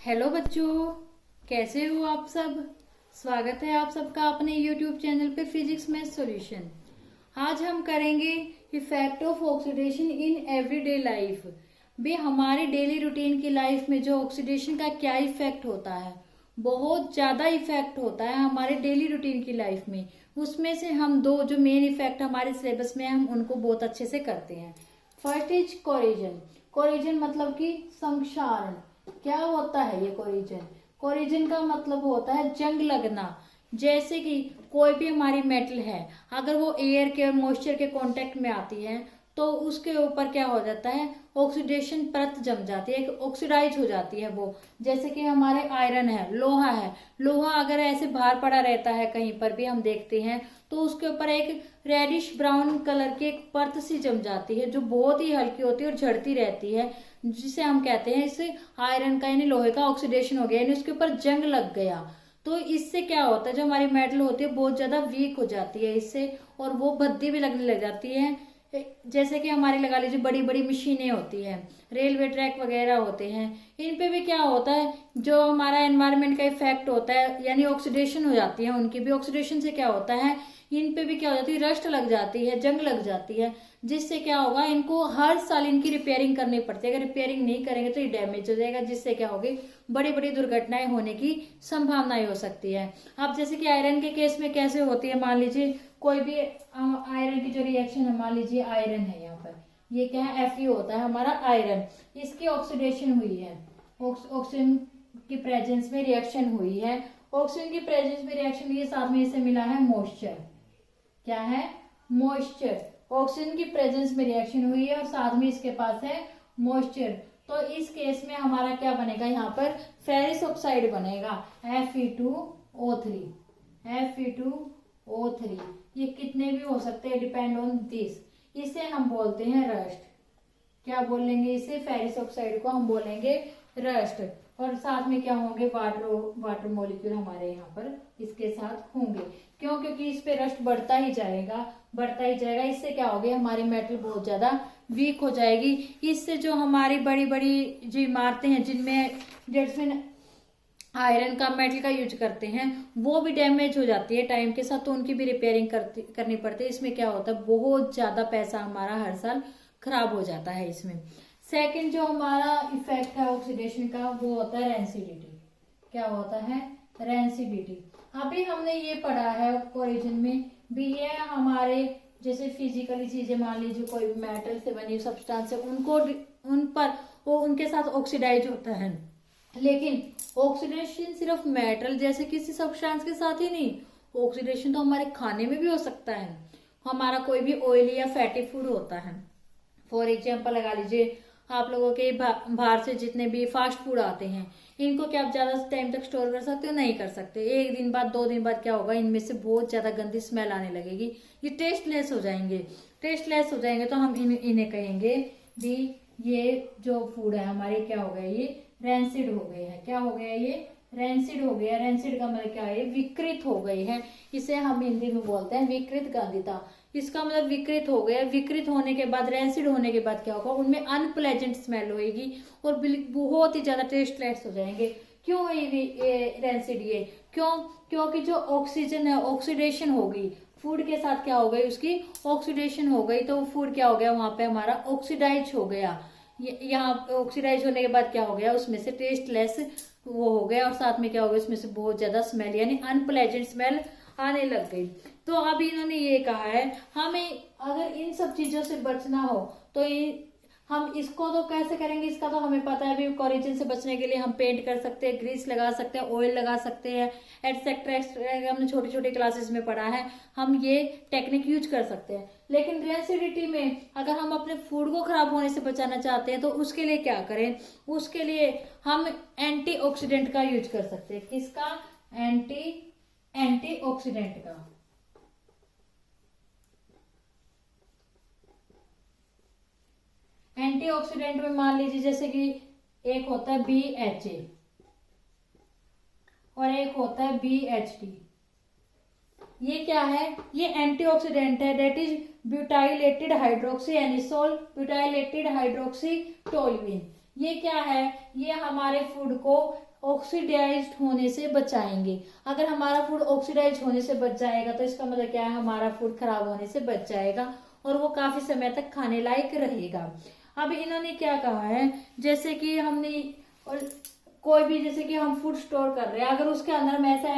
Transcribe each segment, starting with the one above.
Hello बच्चों, कैसे हो आप सब। स्वागत है आप सबका अपने YouTube चैनल पे फिजिक्स मैथ सॉल्यूशन। आज हम करेंगे effect of oxidation in everyday life. भी हमारे डेली रूटीन की लाइफ में जो ऑक्सीडेशन का क्या इफेक्ट होता है, बहुत ज्यादा इफेक्ट होता है हमारे डेली रूटीन की लाइफ में। उसमें से हम दो जो मेन इफेक्ट हमारे सिलेबस में हम उनको बहुत अच्छे से करते हैं। First is corrosion. कोरिजन मतलब कि संक्षारण। क्या होता है ये कोरिजन? कोरिजन का मतलब होता है जंग लगना। जैसे कि कोई भी हमारी मेटल है, अगर वो एयर के और मॉइस्चर के कांटेक्ट में आती है तो उसके ऊपर क्या हो जाता है, ऑक्सीडेशन परत जम जाती है, ऑक्सीडाइज हो जाती है वो। जैसे कि हमारे आयरन है, लोहा है। लोहा अगर ऐसे बाहर पड़ा रहता है कहीं पर भी हम देखते हैं तो उसके ऊपर एक रेडिश ब्राउन कलर की एक परत सी जम जाती है जो बहुत ही हल्की होती है और झड़ती रहती है, जिसे हम कहते हैं इसे आयरन का यानी लोहे का ऑक्सीडेशन हो गया, यानी उसके ऊपर जंग लग गया। तो इससे क्या होता है, जो हमारी मेटल होती है बहुत ज्यादा वीक हो जाती है इससे, और वो भद्दी भी लगने लग जाती है। जैसे कि हमारी लगा लीजिए बड़ी बड़ी मशीनें होती हैं, रेलवे ट्रैक वगैरह होते हैं, इन पे भी क्या होता है, जो हमारा एनवायरनमेंट का इफेक्ट होता है यानी ऑक्सीडेशन हो जाती है उनकी भी। ऑक्सीडेशन से क्या होता है, इन पे भी क्या हो जाती है, रस्ट लग जाती है, जंग लग जाती है, जिससे क्या होगा, इनको हर साल इनकी रिपेयरिंग करनी पड़ती है। अगर रिपेयरिंग नहीं करेंगे तो ये डैमेज हो जाएगा, जिससे क्या होगी, बड़ी बड़ी दुर्घटनाएं होने की संभावनाएं हो सकती है। अब जैसे कि आयरन के केस में कैसे होती है, मान लीजिए कोई भी आयरन की जो रिएक्शन है, मान लीजिए आयरन है, यहाँ पर ये क्या है, Fe होता है हमारा आयरन। इसकी ऑक्सीडेशन हुई है, ऑक्सीजन की प्रेजेंस में रिएक्शन हुई है, ऑक्सीजन की प्रेजेंस में रिएक्शन हुई है, साथ में इसे मिला है मॉइस्चर। क्या है, मॉइस्चर। ऑक्सीजन की प्रेजेंस में रिएक्शन हुई है और साथ में इसके पास है मॉइस्चर। तो इस केस में हमारा क्या बनेगा, यहाँ पर फेरिस ऑक्साइड बनेगा, Fe2O3। Fe2O3 ये कितने भी हो सकते हैं, डिपेंड ऑन दिस। इसे हम बोलते हैं रस्ट। क्या बोलेंगे इसे, फेरिस ऑक्साइड को हम बोलेंगे रस्ट। और साथ में क्या होंगे, वाटर मॉलिक्यूल हमारे यहाँ पर इसके साथ होंगे। क्यों? क्योंकि इस पे रस्ट बढ़ता ही जाएगा, बढ़ता ही जाएगा। इससे क्या होगी, हमारी मेटल बहुत ज्यादा वीक हो जाएगी। इससे जो हमारी बड़ी बड़ी जो इमारतें हैं जिसमें आयरन का मेटल का यूज करते हैं, वो भी डैमेज हो जाती है टाइम के साथ, तो उनकी भी रिपेयरिंग करनी पड़ती है। इसमें क्या होता है, बहुत ज्यादा पैसा हमारा हर साल खराब हो जाता है इसमें। सेकंड जो हमारा इफेक्ट है ऑक्सीडेशन का, वो होता है रेंसिडिटी। क्या होता है, रेंसिडिटी। अभी हमने ये पढ़ा है कोरिजन में भी, ये हमारे जैसे फिजिकली चीजें, मान लीजिए कोई भी मेटल से बनी सब्सटेंस है, उन पर वो उनके साथ ऑक्सीडाइज होता है। लेकिन ऑक्सीडेशन सिर्फ मेटल जैसे किसी सब्सटेंस के साथ ही नहीं, ऑक्सीडेशन तो हमारे खाने में भी हो सकता है। हमारा कोई भी ऑयली या फैटी फूड होता है, फॉर एग्जाम्पल लगा लीजिए आप लोगों के बाहर से जितने भी फास्ट फूड आते हैं, इनको क्या आप ज्यादा टाइम तक स्टोर कर सकते हो? नहीं कर सकते। एक दिन बाद, 2 दिन बाद क्या होगा, इनमें से बहुत ज्यादा गंदी स्मेल आने लगेगी, ये टेस्टलेस हो जाएंगे। टेस्टलेस हो जाएंगे तो हम इन्हें कहेंगे भी ये जो फूड है हमारे क्या हो गए, ये रेंसिड हो गए हैं। क्या हो गया, ये रेंसिड हो गया। रेंसिड का मतलब क्या है, विकृत हो गई है। इसे हम हिंदी में बोलते हैं विकृत गंधिता। इसका मतलब विकृत हो गया। विकृत होने के बाद, रेंसिड होने के बाद क्या होगा, उनमें अनप्लेजेंट स्मेल होगी और बहुत ही ज्यादा टेस्टलेस हो जाएंगे। क्यों होगी रेंसिड? ये क्यों? क्योंकि जो ऑक्सीजन है, ऑक्सीडेशन हो गई फूड के साथ, क्या हो गई, उसकी ऑक्सीडेशन हो गई, तो फूड क्या हो गया, वहां पे हमारा ऑक्सीडाइज हो गया। यहाँ ऑक्सीडाइज होने के बाद क्या हो गया, उसमें से टेस्टलेस वो हो गया, और साथ में क्या हो गया, उसमें से बहुत ज्यादा स्मेल यानी अनप्लेजेंट स्मेल आने लग गई। तो अब इन्होंने ये कहा है, हमें अगर इन सब चीजों से बचना हो तो हम इसको तो कैसे करेंगे, इसका तो हमें पता है। अभी कोरिजन से बचने के लिए हम पेंट कर सकते हैं, ग्रीस लगा सकते हैं, ऑयल लगा सकते हैं, एटसेट्रा एक्सेट्रा, हमने छोटी छोटी क्लासेस में पढ़ा है, हम ये टेक्निक यूज कर सकते हैं। लेकिन रेंसिडिटी में अगर हम अपने फूड को खराब होने से बचाना चाहते हैं तो उसके लिए क्या करें, उसके लिए हम एंटीऑक्सीडेंट का यूज कर सकते हैं। किसका? एंटीऑक्सीडेंट का। एंटीऑक्सीडेंट में मान लीजिए जैसे कि एक होता है BHA और एक होता है BHT। ये क्या है, ये एंटीऑक्सीडेंट है, that is butylated hydroxy anisole, butylated hydroxy toluene. ये क्या है, ये हमारे फूड को ऑक्सीडाइज्ड होने से बचाएंगे। अगर हमारा फूड ऑक्सीडाइज होने से बच जाएगा तो इसका मतलब क्या है, हमारा फूड खराब होने से बच जाएगा और वो काफी समय तक खाने लायक रहेगा। अब इन्होंने क्या कहा है, जैसे कि हमने और कोई भी, जैसे कि हम फूड स्टोर कर रहे हैं, अगर उसके अंदर हम ऐसा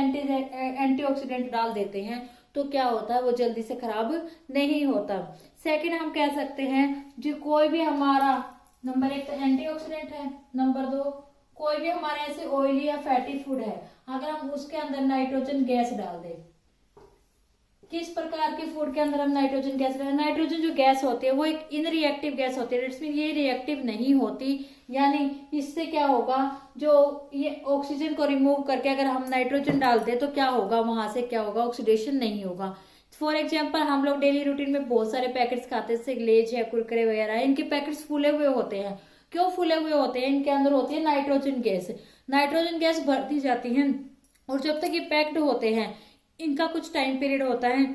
एंटीऑक्सीडेंट डाल देते हैं तो क्या होता है, वो जल्दी से खराब नहीं होता। सेकंड हम कह सकते हैं जो कोई भी हमारा, नंबर 1 तो एंटीऑक्सीडेंट है, नंबर 2 कोई भी हमारे ऐसे ऑयली या फैटी फूड है, अगर हम उसके अंदर नाइट्रोजन गैस डाल दें, किस प्रकार के फूड के अंदर हम नाइट्रोजन गैस डालें, नाइट्रोजन जो गैस होती है वो एक इनरिएक्टिव गैस होती है, इट्स मीन ये रिएक्टिव नहीं होती, यानी इससे क्या होगा, जो ये ऑक्सीजन को रिमूव करके अगर हम नाइट्रोजन डालते हैं तो क्या होगा, वहां से क्या होगा, ऑक्सीडेशन नहीं होगा। फॉर एग्जाम्पल हम लोग डेली रूटीन में बहुत सारे पैकेट्स खाते हैं, जैसे लेज है, कुरकुरे वगैरह है, इनके पैकेट्स फूले हुए होते हैं। क्यों फूले हुए होते हैं, इनके अंदर होती है नाइट्रोजन गैस, नाइट्रोजन गैस भर दी जाती है और जब तक ये पैक्ड होते हैं इनका कुछ टाइम पीरियड होता है,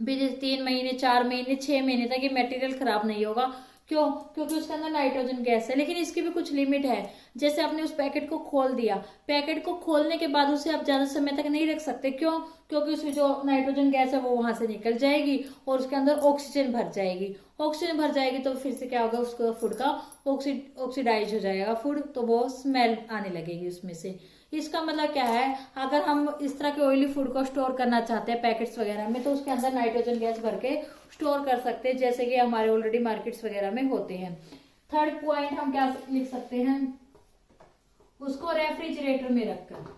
3 महीने, 4 महीने, 6 महीने तक ये मटेरियल खराब नहीं होगा। क्यों, क्योंकि उसके अंदर नाइट्रोजन गैस है। लेकिन इसकी भी कुछ लिमिट है, जैसे आपने उस पैकेट को खोल दिया, पैकेट को खोलने के बाद उसे आप ज्यादा समय तक नहीं रख सकते। क्यों, क्योंकि उसमें जो नाइट्रोजन गैस है वो वहां से निकल जाएगी और उसके अंदर ऑक्सीजन भर जाएगी। ऑक्सीजन भर जाएगी तो फिर से क्या होगा, उसको फूड का ऑक्सीडाइज हो जाएगा फूड, तो वो स्मेल आने लगेगी उसमें से। इसका मतलब क्या है, अगर हम इस तरह के ऑयली फूड को स्टोर करना चाहते हैं पैकेट्स वगैरह में, तो उसके अंदर नाइट्रोजन गैस भर के स्टोर कर सकते हैं, जैसे कि हमारे ऑलरेडी मार्केट्स वगैरह में होते हैं। थर्ड पॉइंट हम क्या लिख सकते हैं, उसको रेफ्रिजरेटर में रखकर।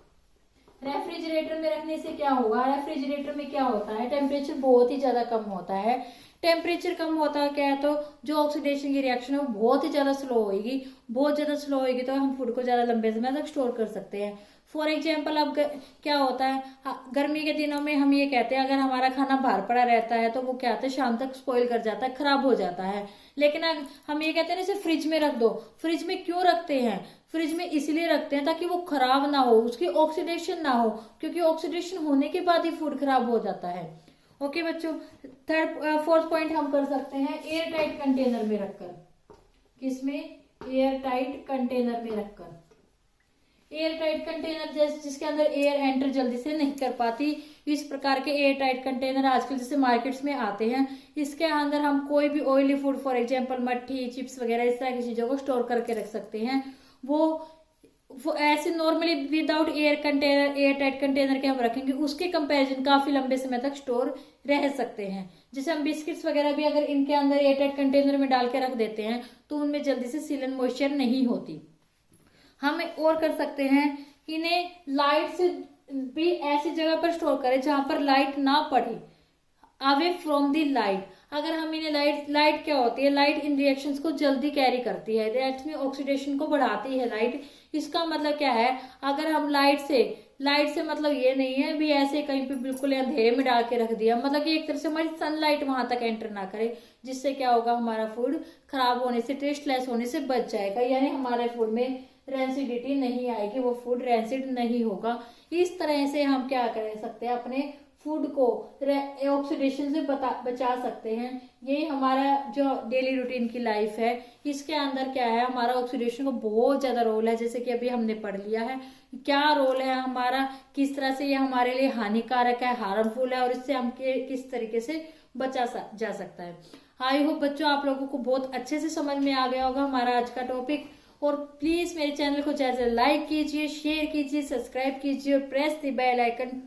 रेफ्रिजरेटर में रखने से क्या होगा, रेफ्रिजरेटर में क्या होता है, टेम्परेचर बहुत ही ज्यादा कम होता है। टेम्परेचर कम होता है क्या है, तो जो ऑक्सीडेशन की रिएक्शन है वो बहुत ही ज्यादा स्लो होगी, बहुत ज्यादा स्लो होगी, तो हम फूड को ज्यादा लंबे समय तक स्टोर कर सकते हैं। फॉर एग्जाम्पल अब क्या होता है, गर्मी के दिनों में हम ये कहते हैं अगर हमारा खाना बाहर पड़ा रहता है तो वो क्या होता है, शाम तक स्पॉइल कर जाता है, खराब हो जाता है। लेकिन हम ये कहते हैं इसे फ्रिज में रख दो। फ्रिज में क्यों रखते हैं, फ्रिज में इसलिए रखते हैं ताकि वो खराब ना हो, उसकी ऑक्सीडेशन ना हो, क्योंकि ऑक्सीडेशन होने के बाद ही फूड खराब हो जाता है। ओके बच्चों, फोर्थ पॉइंट हम कर सकते हैं एयर टाइट कंटेनर में रखकर। किसमें, एयर टाइट कंटेनर में रखकर। एयर टाइट कंटेनर जिसके अंदर एयर एंटर जल्दी से नहीं कर पाती, इस प्रकार के एयर टाइट कंटेनर आजकल जैसे मार्केट्स में आते हैं। इसके अंदर हम कोई भी oily food, for example mathri, chips वगैरह इस तरह की चीजों को स्टोर करके रख सकते हैं। वो ऐसे normally without air tight container के हम रखेंगे, उसके कंपैरिजन काफी लंबे समय तक स्टोर रह सकते हैं। जैसे हम बिस्किट्स वगैरह भी अगर इनके अंदर एयर टाइट कंटेनर में डाल के रख देते हैं तो उनमें जल्दी से सीलन मॉइस्चर नहीं होती। हम और कर सकते हैं, इन्हें लाइट से भी ऐसी जगह पर स्टोर करें जहां पर लाइट ना पड़े, अवे फ्रॉम दी लाइट। अगर हम इन्हें लाइट क्या होती है, लाइट इन रिएक्शंस को जल्दी कैरी करती है, रिएक्शन में ऑक्सीडेशन को बढ़ाती है लाइट। इसका मतलब क्या है, अगर हम लाइट से मतलब ये नहीं है भी ऐसे कहीं पे बिल्कुल अंधेरे में डाल के रख दिया, मतलब कि एक तरह से हमारी सनलाइट वहां तक एंटर ना करे, जिससे क्या होगा, हमारा फूड खराब होने से, टेस्टलेस होने से बच जाएगा, यानी हमारे फूड में रेंसिडिटी नहीं आएगी, वो फूड रेंसिड नहीं होगा। इस तरह से हम क्या कर सकते हैं, अपने फूड को ऑक्सीडेशन से बचा सकते हैं। यही हमारा जो डेली रूटीन की लाइफ है, इसके अंदर क्या है, हमारा ऑक्सीडेशन को बहुत ज्यादा रोल है, जैसे कि अभी हमने पढ़ लिया है क्या रोल है हमारा, किस तरह से ये हमारे लिए हानिकारक है, हार्मफुल है, और इससे हम किस तरीके से बचा जा सकता है। आई होप बच्चों आप लोगों को बहुत अच्छे से समझ में आ गया होगा हमारा आज का टॉपिक। और प्लीज मेरे चैनल को ज्यादा लाइक कीजिए, शेयर कीजिए, सब्सक्राइब कीजिए और प्रेस द बेल आइकन,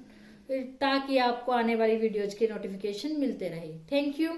ताकि आपको आने वाली वीडियोज के नोटिफिकेशन मिलते रहे। Thank you.